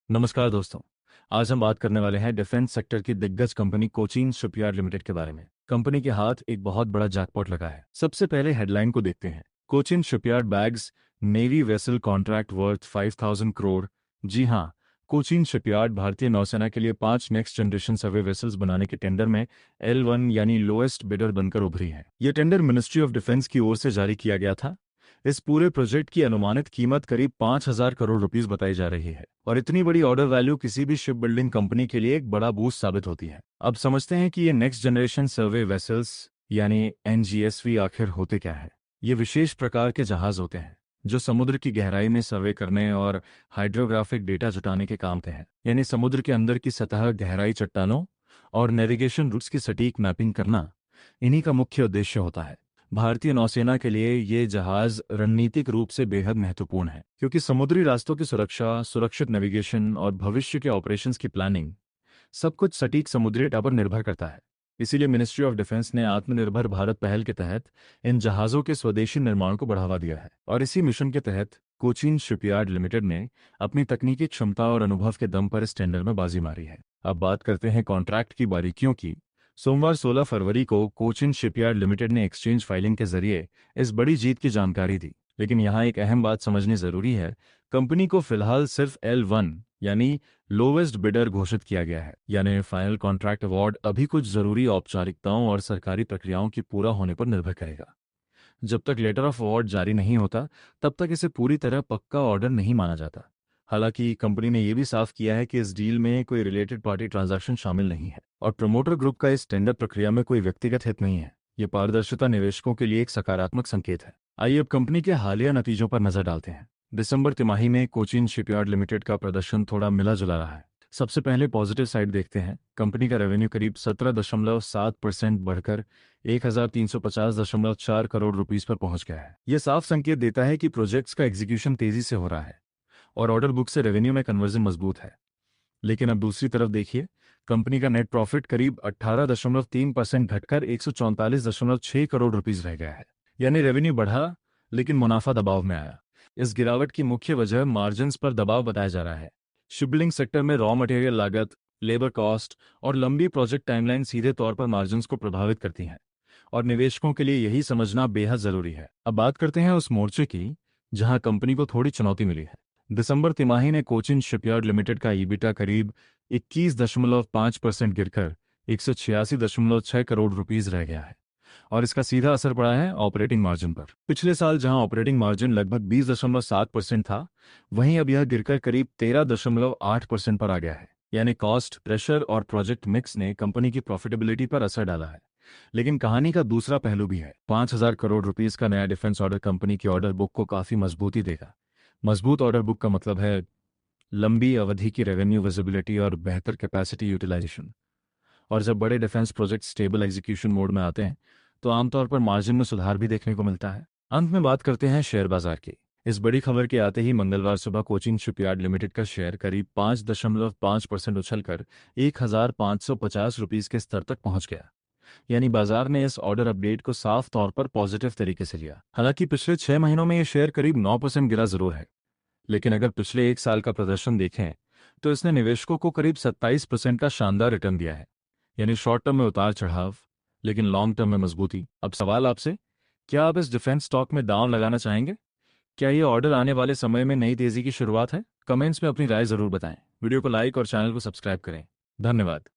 नमस्कार दोस्तों। आज हम बात करने वाले हैं डिफेंस सेक्टर की दिग्गज कंपनी कोचीन शिपयार्ड लिमिटेड के बारे में। कंपनी के हाथ एक बहुत बड़ा जैकपॉट लगा है। सबसे पहले हेडलाइन को देखते हैं। Cochin shipyard bags navy vessel contract worth 5,000 crore. जी हाँ, कोचीन शिपयार्ड भारतीय नौसेना के लिए 5 नेक्स्ट जनरेशन सर्वे वेसल्स बनाने के टेंडर में L1 यानी लोएस्ट बिडर बनकर उभरी है। यह टेंडर मिनिस्ट्री ऑफ डिफेंस की ओर से जारी किया गया था। इस पूरे प्रोजेक्ट की अनुमानित कीमत करीब 5,000 करोड़ रुपीस बताई जा रही है और इतनी बड़ी ऑर्डर वैल्यू किसी भी शिप बिल्डिंग कंपनी के लिए एक बड़ा बूस्ट साबित होती है। अब समझते हैं कि ये नेक्स्ट जनरेशन सर्वे वेसल्स यानी NGSV आखिर होते क्या है। ये विशेष प्रकार के जहाज होते हैं जो समुद्र की गहराई में सर्वे करने और हाइड्रोग्राफिक डेटा जुटाने के काम आते हैं। यानी समुद्र के अंदर की सतह, गहराई, चट्टानों और नेविगेशन रूट्स की सटीक मैपिंग करना इन्हीं का मुख्य उद्देश्य होता है। भारतीय नौसेना के लिए ये जहाज रणनीतिक रूप से बेहद महत्वपूर्ण है क्योंकि समुद्री रास्तों की सुरक्षा, सुरक्षित नेविगेशन और भविष्य के ऑपरेशंस की प्लानिंग सब कुछ सटीक समुद्री डेटा पर निर्भर करता है। इसीलिए मिनिस्ट्री ऑफ डिफेंस ने आत्मनिर्भर भारत पहल के तहत इन जहाज़ों के स्वदेशी निर्माण को बढ़ावा दिया है और इसी मिशन के तहत कोचीन शिपयार्ड लिमिटेड ने अपनी तकनीकी क्षमता और अनुभव के दम पर इस टेंडर में बाजी मारी है। अब बात करते हैं कॉन्ट्रैक्ट की बारीकियों की। सोमवार 16 फरवरी को कोचिन शिपयार्ड लिमिटेड ने एक्सचेंज फाइलिंग के जरिए इस बड़ी जीत की जानकारी दी। लेकिन यहाँ एक अहम बात समझनी जरूरी है। कंपनी को फिलहाल सिर्फ L1 यानी लोवेस्ट बिडर घोषित किया गया है, यानी फाइनल कॉन्ट्रैक्ट अवार्ड अभी कुछ जरूरी औपचारिकताओं और सरकारी प्रक्रियाओं की पूरा होने पर निर्भर करेगा। जब तक लेटर ऑफ अवार्ड जारी नहीं होता तब तक इसे पूरी तरह पक्का ऑर्डर नहीं माना जाता। हालांकि कंपनी ने यह भी साफ किया है कि इस डील में कोई रिलेटेड पार्टी ट्रांजैक्शन शामिल नहीं है और प्रमोटर ग्रुप का इस टेंडर प्रक्रिया में कोई व्यक्तिगत हित नहीं है। ये पारदर्शिता निवेशकों के लिए एक सकारात्मक संकेत है। आइए अब कंपनी के हालिया नतीजों पर नजर डालते हैं। दिसंबर तिमाही में कोचीन शिपयार्ड लिमिटेड का प्रदर्शन थोड़ा मिला जुला रहा है। सबसे पहले पॉजिटिव साइड देखते हैं। कंपनी का रेवेन्यू करीब 17.7% बढ़कर 1,350.4 करोड़ रुपीस पर पहुंच गया है। यह साफ संकेत देता है कि प्रोजेक्ट्स का एग्जीक्यूशन तेजी से हो रहा है और ऑर्डर बुक से रेवेन्यू में कन्वर्जन मजबूत है। लेकिन अब दूसरी तरफ देखिए, कंपनी का नेट प्रॉफिट करीब 18.3% घटकर 144.6 करोड़ रुपीस रह गया है। यानी रेवेन्यू बढ़ा लेकिन मुनाफा दबाव में आया। इस गिरावट की मुख्य वजह मार्जिन्स पर दबाव बताया जा रहा है। शिपबिल्डिंग सेक्टर में रॉ मटेरियल लागत, लेबर कॉस्ट और लंबी प्रोजेक्ट टाइमलाइन सीधे तौर पर मार्जिन्स को प्रभावित करती हैं और निवेशकों के लिए यही समझना बेहद जरूरी है। अब बात करते हैं उस मोर्चे की जहां कंपनी को थोड़ी चुनौती मिली है। दिसंबर तिमाही ने कोचिन शिपयार्ड लिमिटेड का ईबिटा करीब 21.5% गिरकर 186.6 करोड़ रुपीस रह गया है और इसका सीधा असर पड़ा है ऑपरेटिंग मार्जिन पर। पिछले साल जहां ऑपरेटिंग मार्जिन लगभग 20.7% था, वहीं अब यह गिरकर करीब 13.8% पर आ गया है। यानी कॉस्ट प्रेशर और प्रोजेक्ट मिक्स ने कंपनी की प्रॉफिटेबिलिटी पर असर डाला है। लेकिन कहानी का दूसरा पहलू भी है। 5,000 करोड़ रुपीस का नया डिफेंस ऑर्डर कंपनी की ऑर्डर बुक को काफी मजबूती देगा। मजबूत ऑर्डर बुक का मतलब है लंबी अवधि की रेवेन्यू विजिबिलिटी और बेहतर कैपेसिटी यूटिलाइजेशन। और जब बड़े defence project stable execution mode में आते हैं तो आमतौर पर मार्जिन में सुधार भी देखने को मिलता है। अंत में बात करते हैं शेयर बाजार की। इस बड़ी खबर के आते ही मंगलवार सुबह कोचीन शिपयार्ड लिमिटेड का शेयर करीब 5.5% उछलकर 1,550 रुपीस के स्तर तक पहुंच गया। यानी बाजार ने इस ऑर्डर अपडेट को साफ तौर पर पॉजिटिव तरीके से लिया। हालांकि पिछले 6 महीनों में यह शेयर करीब 9% गिरा जरूर है, लेकिन अगर पिछले एक साल का प्रदर्शन देखें तो इसने निवेशकों को करीब 27% का शानदार रिटर्न दिया है। यानी शॉर्ट टर्म में उतार चढ़ाव लेकिन लॉन्ग टर्म में मजबूती। अब सवाल आपसे, क्या आप इस डिफेंस स्टॉक में दांव लगाना चाहेंगे? क्या ये ऑर्डर आने वाले समय में नई तेजी की शुरुआत है? कमेंट्स में अपनी राय जरूर बताएं। वीडियो को लाइक और चैनल को सब्सक्राइब करें। धन्यवाद।